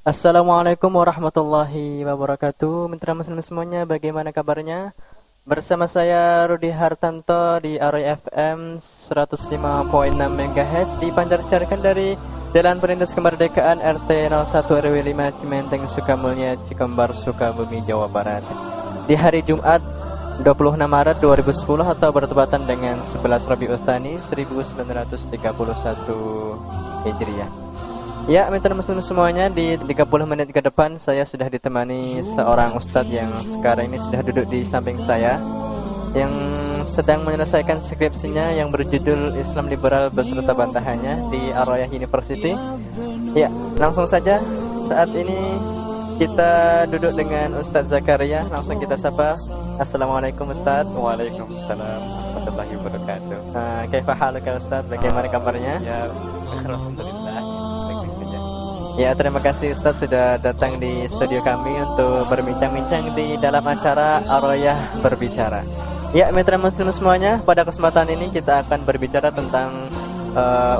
Assalamualaikum warahmatullahi wabarakatuh. Mitra muslim semuanya, bagaimana kabarnya? Bersama saya Rudi Hartanto di Arroy FM 105.6 MHz dipancarkan dari Jalan Perintis Kemerdekaan RT 01 RW 5 Cimenteng Sukamulya Cikembar Sukabumi Jawa Barat. Di hari Jumat 26 Maret 2010 atau bertepatan dengan 11 Rabiul Tsani 1931 Hijriah. Ya, mitra muslim semuanya, di 30 menit ke depan saya sudah ditemani seorang ustadz yang sekarang ini sudah duduk di samping saya, yang sedang menyelesaikan skripsinya yang berjudul Islam Liberal beserta bantahannya di Ar-Royah University. Ya, langsung saja saat ini kita duduk dengan Ustadz Zakaria. Langsung kita sapa. Assalamualaikum Ustadz. Waalaikumsalam warahmatullahi wabarakatuh. Kaifa haluka Ustadz? Bagaimana kabarnya? Ya, alhamdulillah. Ya, terima kasih Ustadz sudah datang di studio kami untuk berbincang-bincang di dalam acara Ar-Royah Berbicara. Ya, mitra muslim semuanya, pada kesempatan ini kita akan berbicara tentang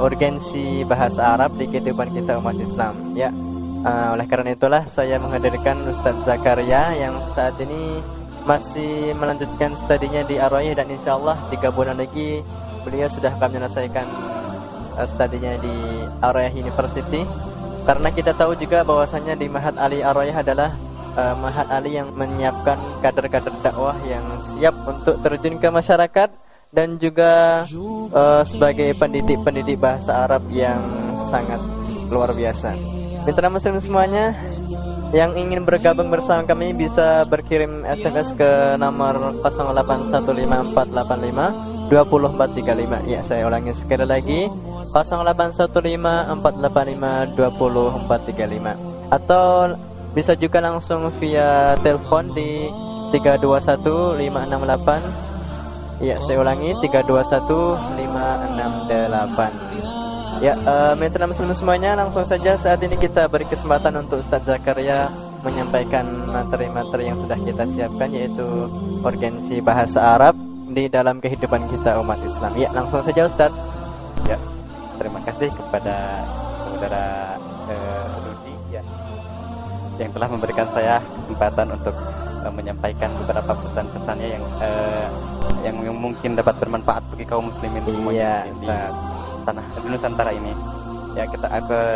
urgensi bahasa Arab di kehidupan kita umat Islam. Ya, oleh karena itulah saya menghadirkan Ustadz Zakaria yang saat ini masih melanjutkan studinya di Ar-Royah, dan insya Allah 3 bulan lagi beliau sudah akan menyelesaikan studinya di Ar-Royah University. Karena kita tahu juga bahwasanya di Ma'had Ali Ar-Royah adalah Ma'had Ali yang menyiapkan kader-kader dakwah yang siap untuk terjun ke masyarakat dan juga sebagai pendidik bahasa Arab yang sangat luar biasa. Mitra muslim semuanya yang ingin bergabung bersama kami bisa berkirim SMS ke nomor 081548520435. Ya, saya ulangi sekali lagi, 081548520435, atau bisa juga langsung via telepon di 321568. Ya, saya ulangi 321568. Ya, mitra muslim semuanya, langsung saja saat ini kita beri kesempatan untuk Ustadz Zakaria menyampaikan materi-materi yang sudah kita siapkan, yaitu urgensi bahasa Arab di dalam kehidupan kita umat Islam. Ya, langsung saja Ustadz. Ya, terima kasih kepada saudara Rudi ya, yang telah memberikan saya kesempatan untuk menyampaikan beberapa pesan-pesannya yang mungkin dapat bermanfaat bagi kaum muslimin semuanya di tanah Nusantara ini. Ya,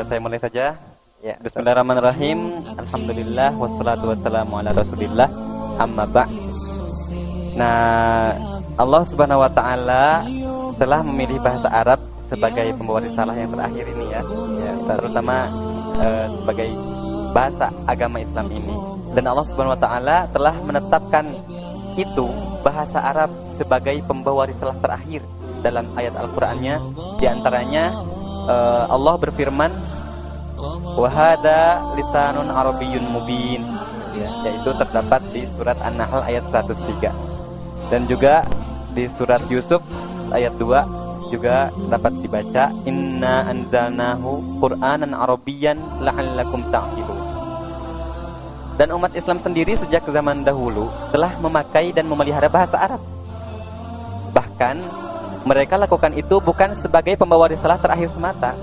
saya mulai saja. Ya, bismillahirrahmanirrahim. Alhamdulillah wassalatu wassalamu ala Rasulillah. Amma ba'd. Nah, Allah Subhanahu wa taala telah memilih bahasa Arab sebagai pembawa risalah yang terakhir ini ya, terutama sebagai bahasa agama Islam ini. Dan Allah Subhanahu wa taala telah menetapkan itu bahasa Arab sebagai pembawa risalah terakhir dalam ayat Al-Qur'annya. Di antaranya Allah berfirman, wa hada lisanun arabiyyun mubin, yaitu terdapat di surat An-Nahl ayat 103, dan juga di surat Yusuf ayat 2 juga dapat dibaca, inna anzalnahu qur'anan arabiyyan la'allakum ta'qilun. Dan umat Islam sendiri sejak zaman dahulu telah memakai dan memelihara bahasa Arab. Bahkan mereka lakukan itu bukan sebagai pembawa risalah terakhir semata,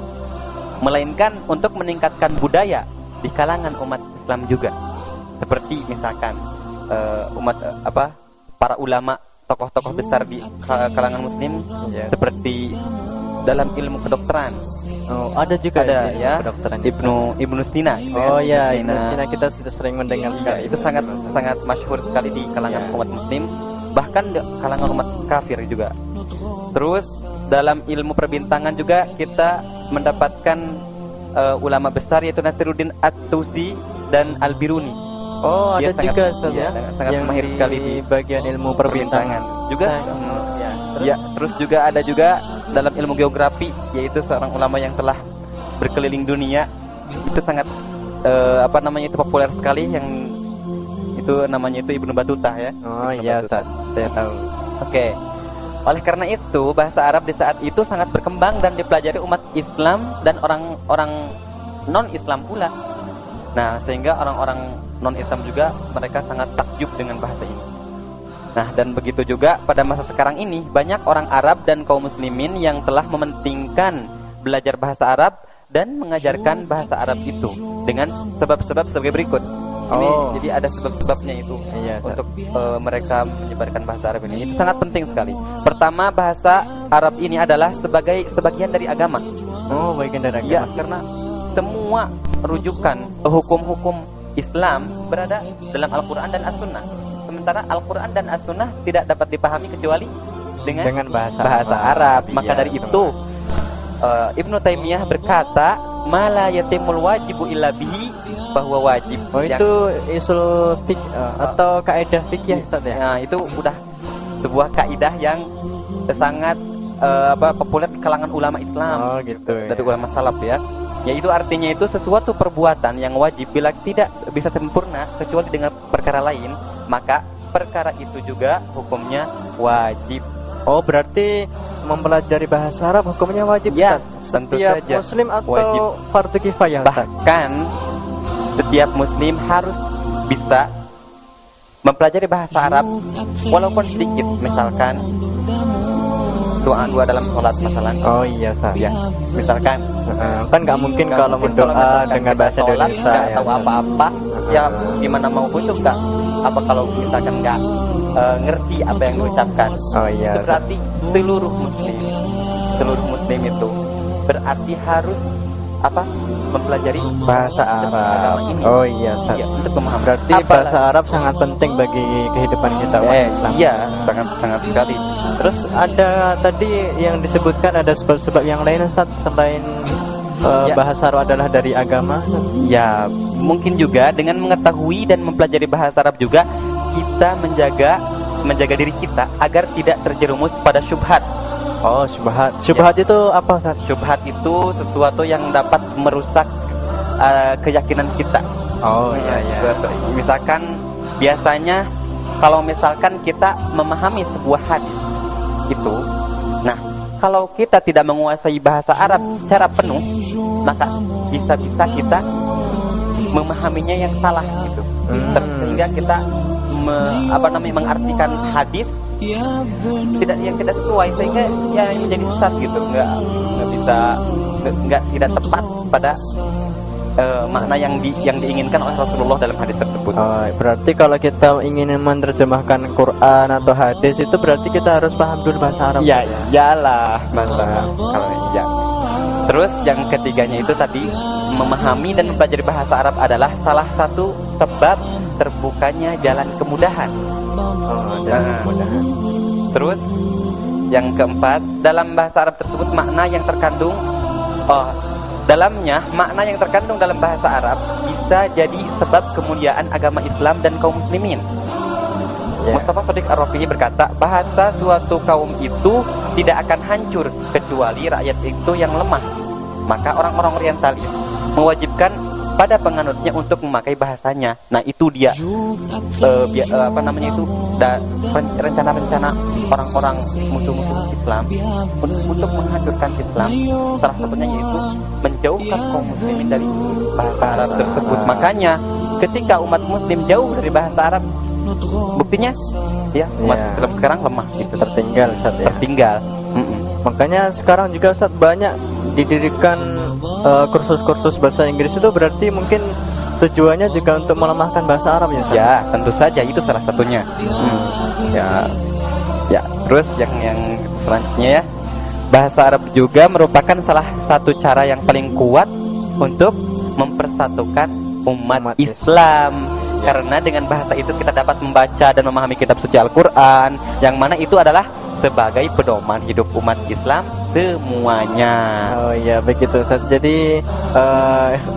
melainkan untuk meningkatkan budaya di kalangan umat Islam juga. Seperti misalkan para ulama, tokoh-tokoh besar di kalangan muslim ya, seperti dalam ilmu kedokteran. Oh, ada juga ya, kedokteran Ibnu Sina gitu. Oh ya, Ibnu Sina kita sudah sering mendengar sekali. Itu sangat masyhur sekali di kalangan umat muslim, bahkan di kalangan umat kafir juga. Terus dalam ilmu perbintangan juga kita mendapatkan ulama besar, yaitu Nasiruddin At-Tusi dan Al-Biruni. Oh, ada juga Ustaz ya, sangat mahir sekali di bagian ilmu perbintangan juga. Terus juga ada juga dalam ilmu geografi, yaitu seorang ulama yang telah berkeliling dunia. Itu sangat itu populer sekali, yang itu namanya itu Ibnu Battuta ya. Oh iya Ustaz, saya tahu. Oke. Oleh karena itu, bahasa Arab di saat itu sangat berkembang dan dipelajari umat Islam dan orang-orang non-Islam pula. Nah, sehingga orang-orang non-Islam juga mereka sangat takjub dengan bahasa ini. Nah, dan begitu juga pada masa sekarang ini, banyak orang Arab dan kaum muslimin yang telah mementingkan belajar bahasa Arab dan mengajarkan bahasa Arab itu dengan sebab-sebab sebagai berikut. Ini jadi ada sebab-sebabnya itu untuk mereka menyebarkan bahasa Arab ini. Itu sangat penting sekali. Pertama, bahasa Arab ini adalah sebagian dari agama. Oh, bagian dari agama. Ya, karena semua rujukan hukum-hukum Islam berada dalam Al-Quran dan As-Sunnah. Sementara Al-Quran dan As-Sunnah tidak dapat dipahami kecuali dengan bahasa Arab. Maka dari itu Ibnu Taimiyah berkata, "Mala yatimul wajibu illa bihi," bahwa wajib. Itu usul atau kaidah fikih Ustaz ya? Nah, itu udah sebuah kaidah yang sangat populer di kalangan ulama Islam. Oh, gitu. Dari ulama salaf ya. Yaitu artinya itu sesuatu perbuatan yang wajib bila tidak bisa sempurna kecuali dengan perkara lain, maka perkara itu juga hukumnya wajib. Oh, berarti mempelajari bahasa Arab hukumnya wajib, ya, Ustaz? tentu Setiap saja muslim atau wajib. fardu kifayah, Ustaz? Bahkan setiap muslim harus bisa mempelajari bahasa Arab walaupun sedikit, misalkan doa dalam sholat masalah. Oh iya, Ustaz. Ya, misalkan kan nggak mungkin kalau mendoa dengan bahasa Indonesia nggak ya, tahu apa-apa, ya gimana mau itu nggak apa kalau misalkan nggak ngerti apa yang diucapkan. Oh iya. Itu berarti seluruh muslim itu berarti harus mempelajari bahasa Arab. ini. Oh iya, Ustaz. Ya, untuk memahami. Berarti bahasa Arab sangat penting bagi kehidupan kita umat Islam. Iya, sangat sekali. Terus ada tadi yang disebutkan ada sebab-sebab yang lain, Ustaz, selain bahasa Arab adalah dari agama. Ya, mungkin juga dengan mengetahui dan mempelajari bahasa Arab juga kita menjaga diri kita agar tidak terjerumus pada syubhat. Oh, syubhat. Syubhat itu apa, Ustaz? Syubhat itu sesuatu yang dapat merusak keyakinan kita. Oh iya. Misalkan biasanya kalau misalkan kita memahami sebuah hadis itu, nah kalau kita tidak menguasai bahasa Arab secara penuh, maka bisa-bisa kita memahaminya yang salah gitu. Sehingga kita mengartikan hadis tidak sesuai, sehingga ya menjadi sesat gitu, tidak tepat pada makna yang diinginkan oleh Rasulullah dalam hadis tersebut. Berarti kalau kita ingin menerjemahkan Quran atau hadis itu berarti kita harus paham dulu bahasa Arab. Ya, iyalah bahasa kalau ya. Terus yang ketiganya itu tadi, memahami dan mempelajari bahasa Arab adalah salah satu sebab terbukanya jalan kemudahan. Terus yang keempat, dalam bahasa Arab tersebut makna yang terkandung dalam bahasa Arab bisa jadi sebab kemuliaan agama Islam dan kaum muslimin. Mustafa Shadiq Ar-Rafi'i berkata, bahasa suatu kaum itu tidak akan hancur kecuali rakyat itu yang lemah. Maka orang-orang orientalis mewajibkan pada penganutnya untuk memakai bahasanya. Nah, itu dia rencana-rencana orang-orang musuh-musuh Islam untuk menghancurkan Islam. Salah satunya yaitu menjauhkan kaum muslimin dari bahasa Arab tersebut. Makanya ketika umat muslim jauh dari bahasa Arab, buktinya ya umat Islam sekarang lemah gitu, tertinggal, Ustaz ya. Tertinggal. Makanya sekarang juga, Ustaz, banyak didirikan kursus-kursus bahasa Inggris. Itu berarti mungkin tujuannya juga untuk melemahkan bahasa Arab ya, Ustaz? Ya, tentu saja itu salah satunya. Ya, terus yang selanjutnya ya, bahasa Arab juga merupakan salah satu cara yang paling kuat untuk mempersatukan umat Islam. Karena dengan bahasa itu kita dapat membaca dan memahami kitab suci Al-Quran, yang mana itu adalah sebagai pedoman hidup umat Islam semuanya. Oh iya, begitu, Ustaz. Jadi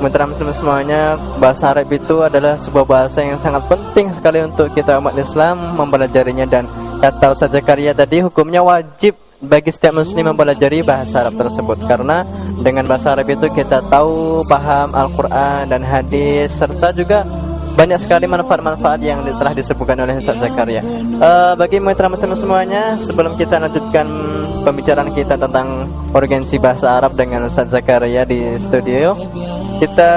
mitra muslim semuanya, bahasa Arab itu adalah sebuah bahasa yang sangat penting sekali untuk kita umat Islam mempelajarinya. Dan kata Ustaz Zakaria tadi, hukumnya wajib bagi setiap muslim mempelajari bahasa Arab tersebut, karena dengan bahasa Arab itu kita tahu, paham Al-Quran dan hadis, serta juga banyak sekali manfaat-manfaat yang telah disebutkan oleh Ustaz Zakaria. Bagi mitra muslim semuanya, sebelum kita lanjutkan pembicaraan kita tentang urgensi bahasa Arab dengan Ustaz Zakaria di studio, kita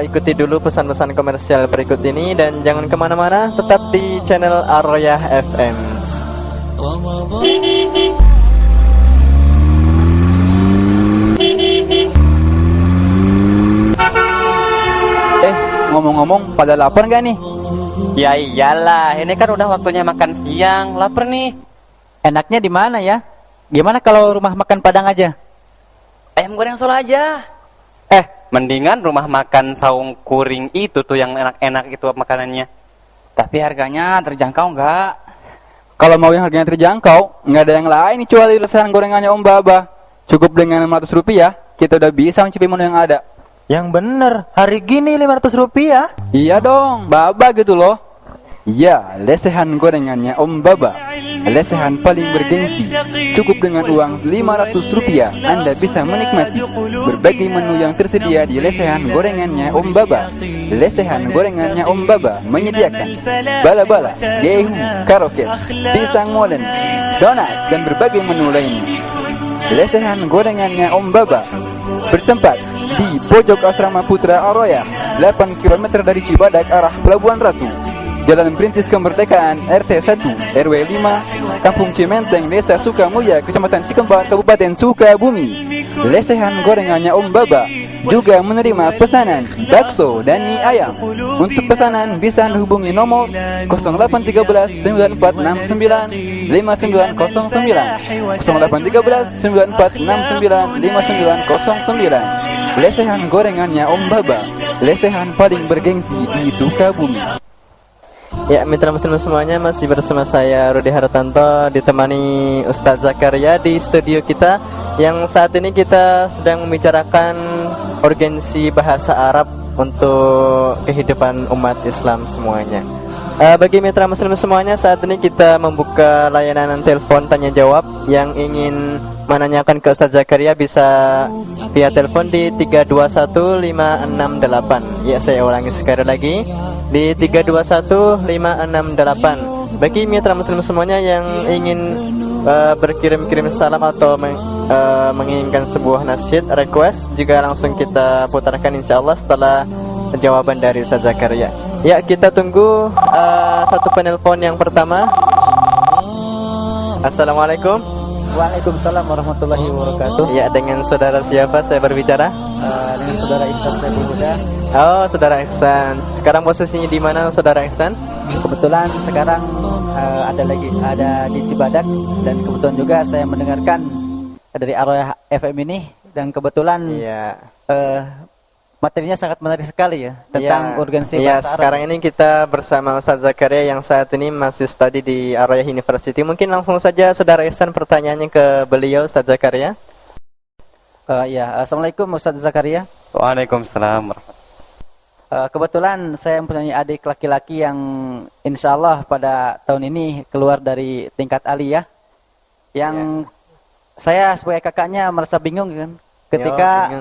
ikuti dulu pesan-pesan komersial berikut ini. Dan jangan kemana-mana, tetap di channel Ar-Royah FM. ngomong-ngomong pada lapar gak nih? Ya iyalah, ini kan udah waktunya makan siang, lapar nih. Enaknya di mana ya? Gimana kalau rumah makan Padang aja? Ayam goreng Solo aja. Mendingan rumah makan Saung Kuring itu tuh yang enak-enak itu makanannya. Tapi harganya terjangkau nggak? Kalau mau yang harganya terjangkau, nggak ada yang lain kecuali lesehan gorengannya Om Baba. Cukup dengan 500 rupiah, kita udah bisa mencicipi menu yang ada. Yang bener, hari gini 500 rupiah. Iya dong, Baba gitu loh. Iya, lesehan gorengannya Om Baba. Lesehan paling bergengsi. Cukup dengan uang 500 rupiah, Anda bisa menikmati berbagai menu yang tersedia di lesehan gorengannya Om Baba. Lesehan gorengannya Om Baba menyediakan bala-bala, gehu, karoket, pisang molen, donat, dan berbagai menu lainnya. Lesehan gorengannya Om Baba bertempat di pojok asrama Putra Aroya, 8 km dari Cibadak arah Pelabuhan Ratu, Jalan Perintis Kemerdekaan RT 1 RW 5 Kampung Cimenteng, Desa Sukamulya, Kecamatan Cikembar, Kabupaten Sukabumi. Lesehan gorengannya Om Baba juga menerima pesanan bakso dan mie ayam. Untuk pesanan bisa Anda hubungi nomor 0813 9469 5909 0813 9469 5909. Lesehan gorengannya Om Baba, lesehan paling bergengsi di Sukabumi. Ya, mitra muslim semuanya, masih bersama saya Rudi Hartanto, ditemani Ustadz Zakaria di studio kita, yang saat ini kita sedang membicarakan urgensi bahasa Arab untuk kehidupan umat Islam semuanya. Bagi mitra muslim semuanya, saat ini kita membuka layanan telepon tanya jawab. Yang ingin menanyakan ke Ustadz Zakaria bisa via telepon di 321568. Ya, saya ulangi sekali lagi, di 321568. Bagi mitra muslim semuanya yang ingin berkirim-kirim salam atau menginginkan sebuah nasyid request, juga langsung kita putarkan insyaallah setelah jawaban dari Ustadz Zakaria. Ya, kita tunggu satu penelpon yang pertama. Assalamualaikum. Waalaikumsalam warahmatullahi wabarakatuh. Ya, dengan saudara siapa saya berbicara? Dengan saudara Ihsan Saiful Huda. Oh, saudara Ihsan. Sekarang posisinya di mana saudara Ihsan? Kebetulan sekarang ada di Cibadak, dan kebetulan juga saya mendengarkan dari Aroya FM ini, dan kebetulan materinya sangat menarik sekali ya tentang urgensi bahasa Arab. Sekarang ini kita bersama Ustadz Zakaria yang saat ini masih studi di Aroya University. Mungkin langsung saja saudara Ihsan pertanyaannya ke beliau, Ustadz Zakaria. Assalamualaikum Ustadz Zakaria. Waalaikumsalam. Kebetulan saya mempunyai adik laki-laki yang insya Allah pada tahun ini keluar dari tingkat aliyah, yang saya sebagai kakaknya merasa bingung kan ketika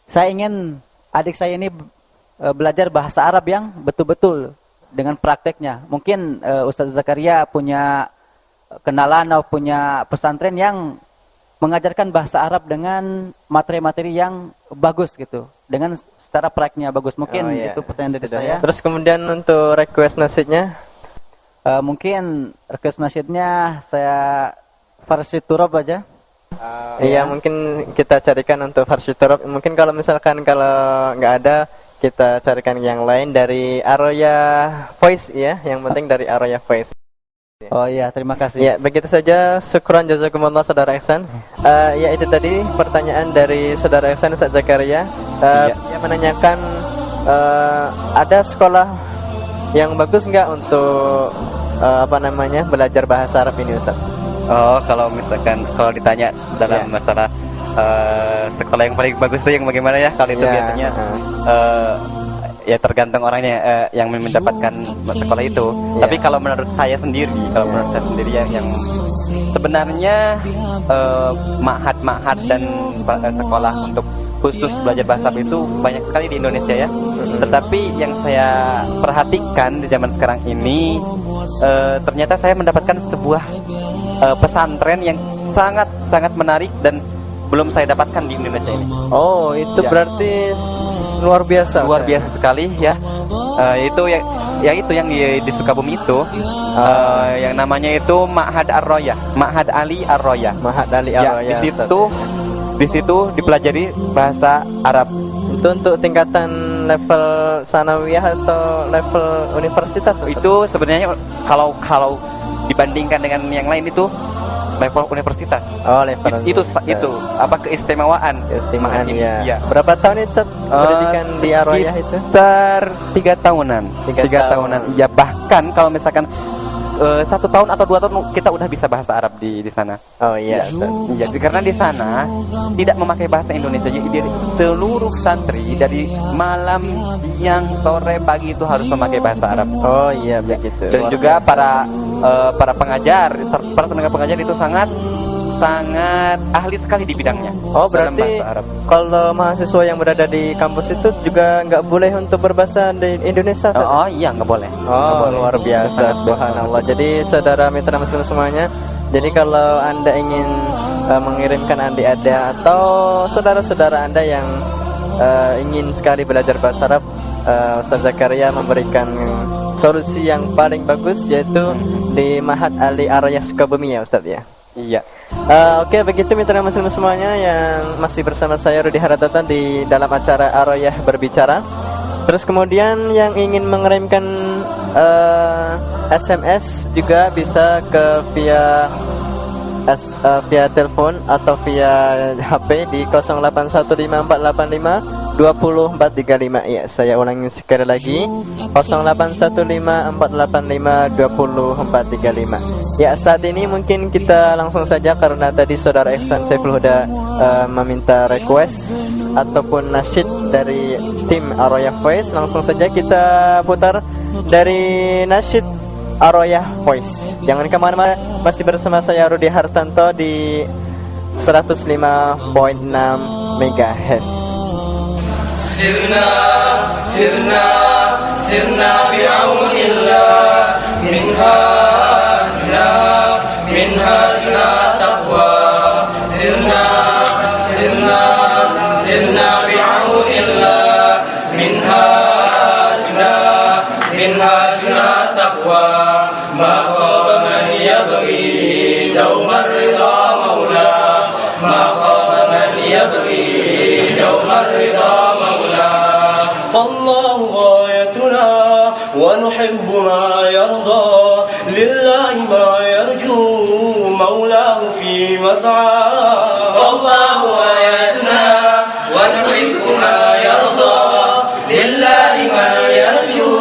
saya ingin adik saya ini belajar bahasa Arab yang betul-betul dengan prakteknya. Mungkin Ustadz Zakaria punya kenalan atau punya pesantren yang mengajarkan bahasa Arab dengan materi-materi yang bagus gitu, dengan secara prakteknya bagus. Mungkin itu pertanyaan dari saya. Terus kemudian untuk request nasyidnya? Mungkin request nasyidnya saya versi Turab aja. Mungkin kita carikan untuk versi Turab. Mungkin kalau nggak ada, kita carikan yang lain dari Aroya Voice ya. Yang penting dari Aroya Voice. Oh iya, terima kasih. Ya, begitu saja. Syukran jazakumullah saudara Ihsan. Ya, itu tadi pertanyaan dari saudara Ihsan Ustadz Zakaria. Dia menanyakan ada sekolah yang bagus nggak untuk belajar bahasa Arab ini, Ustaz? Oh, kalau ditanya dalam masalah sekolah yang paling bagus itu yang bagaimana ya? Kalau itu biasanya ya tergantung orangnya yang mendapatkan sekolah itu. Tapi kalau menurut saya sendiri, yang sebenarnya ma'had dan sekolah untuk khusus belajar bahasa Arab itu banyak sekali di Indonesia ya. Tetapi yang saya perhatikan di zaman sekarang ini, ternyata saya mendapatkan sebuah pesantren yang sangat menarik dan belum saya dapatkan di Indonesia ini. Oh, itu berarti luar biasa sekali ya. Itu yang di Sukabumi itu, yang namanya itu Ma'had Ar-Roya, Ma'had Ali Ar-Roya. Di situ dipelajari bahasa Arab. Itu untuk tingkatan dengan level sanawiyah atau level universitas Ustaz? Itu sebenarnya kalau dibandingkan dengan yang lain itu level universitas. Oh, level Itu apa keistimewaan? keistimewaan ya. Iya. Berapa tahun itu pendidikan di Ar-Royah itu? Sekitar 3 tahunan. Tiga tahun. Iya, bahkan kalau misalkan 1 tahun atau 2 tahun kita udah bisa bahasa Arab di sana. Oh iya. Ustaz. Iya, karena di sana tidak memakai bahasa Indonesia. Jadi seluruh santri dari malam, siang, sore, pagi itu harus memakai bahasa Arab. Oh iya begitu. Dan Luar juga biasa. para pengajar, para tenaga pengajar itu sangat ahli sekali di bidangnya. Oh dalam berarti bahasa Arab. kalau mahasiswa yang berada di kampus itu juga nggak boleh untuk berbahasa di Indonesia Ustaz? Oh iya, nggak boleh. Oh luar biasa, subhanallah. Jadi saudara mitra muslim semuanya, jadi kalau anda ingin mengirimkan adik-adik atau saudara-saudara anda yang ingin sekali belajar bahasa Arab, Ustaz Zakaria memberikan solusi yang paling bagus, yaitu di Mahat Ali Ar-Royah Sukabumi ya Ustaz ya. Iya. Oke, begitu mitra muslim semuanya yang masih bersama saya Rudi Haradata di dalam acara Ar-Royah Berbicara. Terus kemudian yang ingin mengirimkan SMS juga bisa via telepon atau via HP di 081548520435. Ya, saya ulangi sekali lagi, 081548520435. Ya, saat ini mungkin kita langsung saja karena tadi saudara Ihsan Saiful Huda meminta request ataupun nasyid dari tim Ar-Royah Voice. Langsung saja kita putar dari nasyid Ar-Royah Voice. Jangan kemana-mana, masih bersama saya Rudi Hartanto di 105.6 MHz. سرنا سرنا سرنا بعونillah منهاجنا منهاجنا تقوى سرنا سرنا سرنا بعونillah منهاجنا منهاجنا تقوى ما خاب من يبغي دوم الرضا مولاه ما خاب من يبغي دوم الرضا فالله غايتنا ونحب ما يرضى لله ما يرجو مولاه في مسعى فالله غايتنا ونحب ما يرضى لله ما يرجو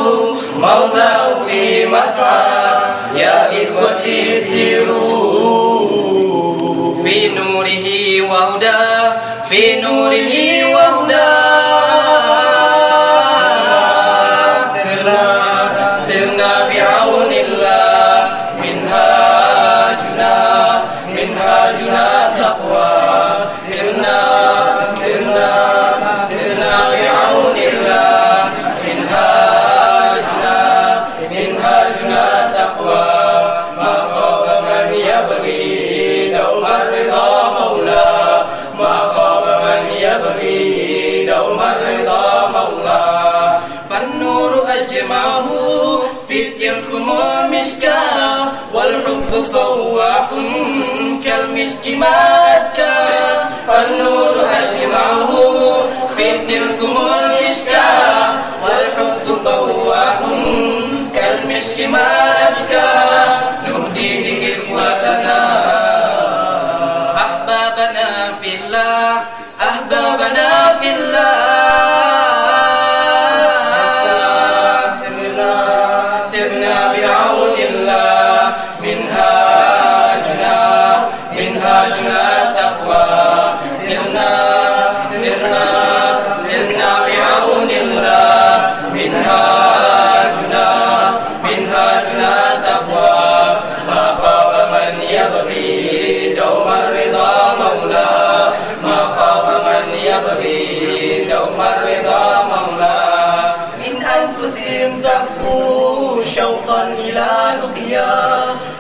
مولاه في مسعى يا إخوتي سيروا في نوره وهدى في نوره وهدى والحب فواح كالمسك ما أذكى فالنور أجمعه في تلكم المشكاة والحب فواح كالمسك ما أذكى نهديه إخوتنا أحبابنا في الله أحبابنا في الله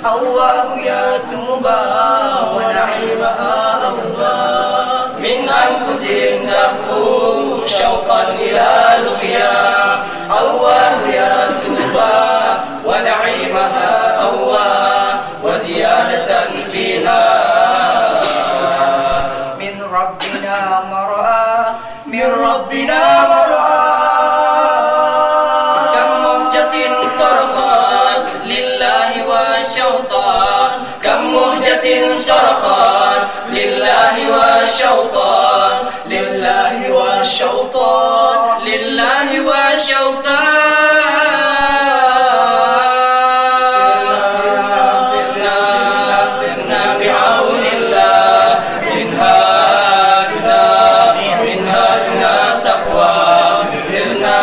الله يتوبا ونعيمها الله من أنفسهم تغفو شوقا إلى لقيا الله يتوبا ونعيمها الله وزيادة فيها من ربنا مرعى من ربنا مرعى لذة صرخان لله والشوطان لله والشوطان لله والشوطان سرنا بعون الله منهاجنا تقوى سرنا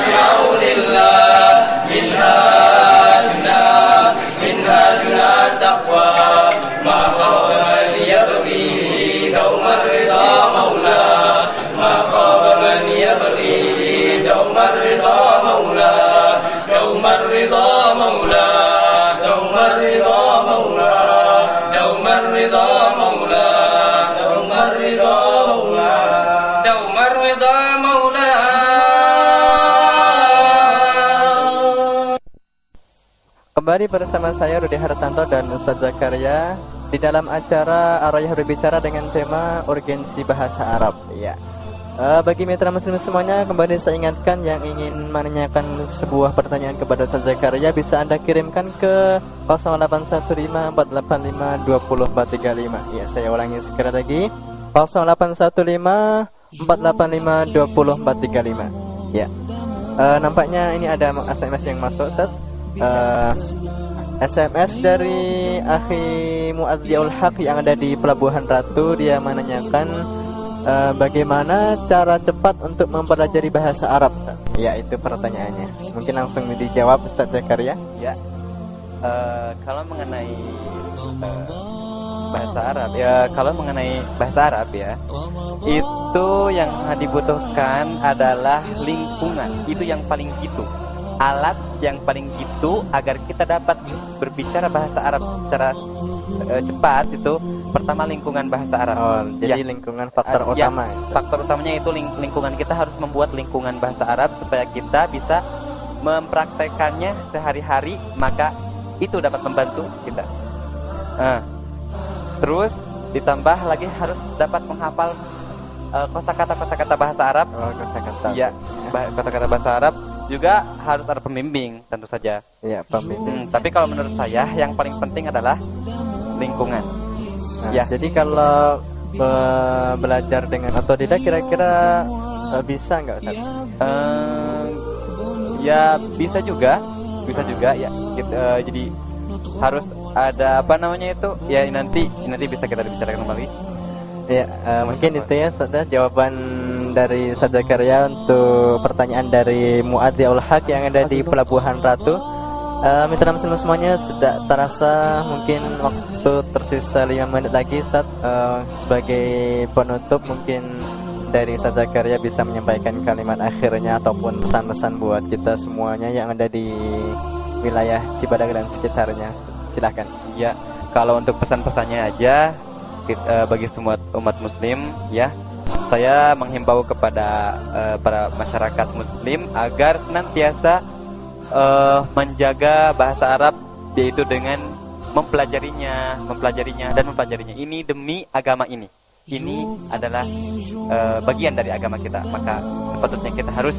بعون الله منهاجنا تقوى ما خاب من يبغي دوم الرضا مولاه ما خاب من يبغي دوم الرضا مولاه دوم الرضا مولاه دوم الرضا مولاه دوم الرضا مولاه دوم الرضا مولاه دوم الرضا مولاه. Kembali bersama saya Rudi Hartanto dan Ustadz Zakaria di dalam acara Ar-Royah Berbicara dengan tema urgensi bahasa Arab. Ya. Bagi mitra muslim semuanya, kembali saya ingatkan yang ingin menanyakan sebuah pertanyaan kepada Ustadz Zakaria bisa Anda kirimkan ke 081548520435. Ya, saya ulangi sekali lagi. 081548520435. Ya. Nampaknya ini ada SMS yang masuk, Ustaz. SMS dari Akhi Muaddiul Haq yang ada di Pelabuhan Ratu. Dia menanyakan bagaimana cara cepat untuk mempelajari bahasa Arab, Ustaz? Ya, itu pertanyaannya. Mungkin langsung dijawab Ustaz Zakaria. Ya, kalau mengenai bahasa Arab ya, itu yang dibutuhkan adalah lingkungan. Itu yang paling gitu. Alat yang paling gitu agar kita dapat berbicara bahasa Arab secara cepat itu pertama lingkungan bahasa Arab. Jadi lingkungan faktor utama. Faktor utamanya itu lingkungan. Kita harus membuat lingkungan bahasa Arab supaya kita bisa mempraktekannya sehari-hari, maka itu dapat membantu kita. Terus ditambah lagi harus dapat menghafal kosakata bahasa Arab. Kosakata. Iya, kosakata bahasa Arab. Juga harus ada pembimbing tentu saja. Iya, pembimbing. Tapi kalau menurut saya yang paling penting adalah lingkungan. Ya. Jadi kalau belajar dengan otodidak kira-kira bisa nggak, Ustaz? Ya bisa juga ya. Jadi harus ada apa namanya itu? Ya nanti bisa kita bicarakan kembali. Ya, mungkin itu ya Ustaz, jawaban dari Ustadz Zakaria untuk pertanyaan dari Muaddiul Haq yang ada di Pelabuhan Ratu. Mitra muslim semuanya, sudah terasa mungkin waktu tersisa 5 menit lagi, Ustaz. Sebagai penutup mungkin dari Ustadz Zakaria bisa menyampaikan kalimat akhirnya ataupun pesan-pesan buat kita semuanya yang ada di wilayah Cibadak dan sekitarnya. Silakan. Ya, kalau untuk pesan-pesannya aja bagi semua umat muslim ya, saya menghimbau kepada para masyarakat muslim agar senantiasa menjaga bahasa Arab, yaitu dengan mempelajarinya ini demi agama ini. Ini adalah bagian dari agama kita, maka sepatutnya kita harus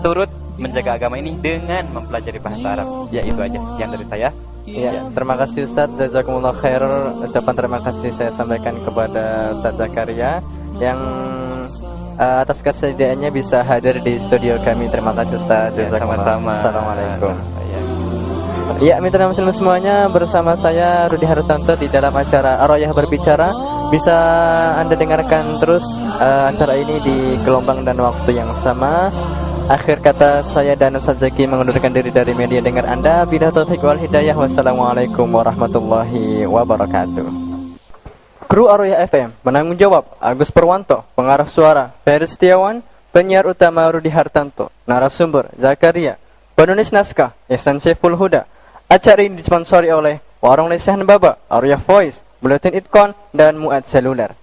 turut menjaga agama ini dengan mempelajari bahasa Arab. Ya, itu aja yang dari saya. Ya, terima kasih Ustadz, jazakumullah khair. Ucapan terima kasih saya sampaikan kepada Ustadz Zakaria yang atas kesediaannya bisa hadir di studio kami. Terima kasih Ustadz. Sama-sama. Assalamualaikum. Ya, mitra muslim semuanya, bersama saya Rudi Hartanto di dalam acara Ar-Royah Berbicara. Bisa Anda dengarkan terus acara ini di gelombang dan waktu yang sama. Akhir kata, saya dan Ustadz Zaki mengundurkan diri dari media dengar Anda. Bila taufik wal hidayah. Wassalamualaikum warahmatullahi wabarakatuh. Kru Ar-Royah FM menanggung jawab Agus Perwanto, pengarah suara Ferry Setiawan, penyiar utama Rudi Hartanto, narasumber Zakaria, penulis naskah Ihsan Saiful Huda. Acara ini disponsori oleh Warung Lesehan Baba, Ar-Royah Voice, Buletin Itkon, dan Muad Seluler.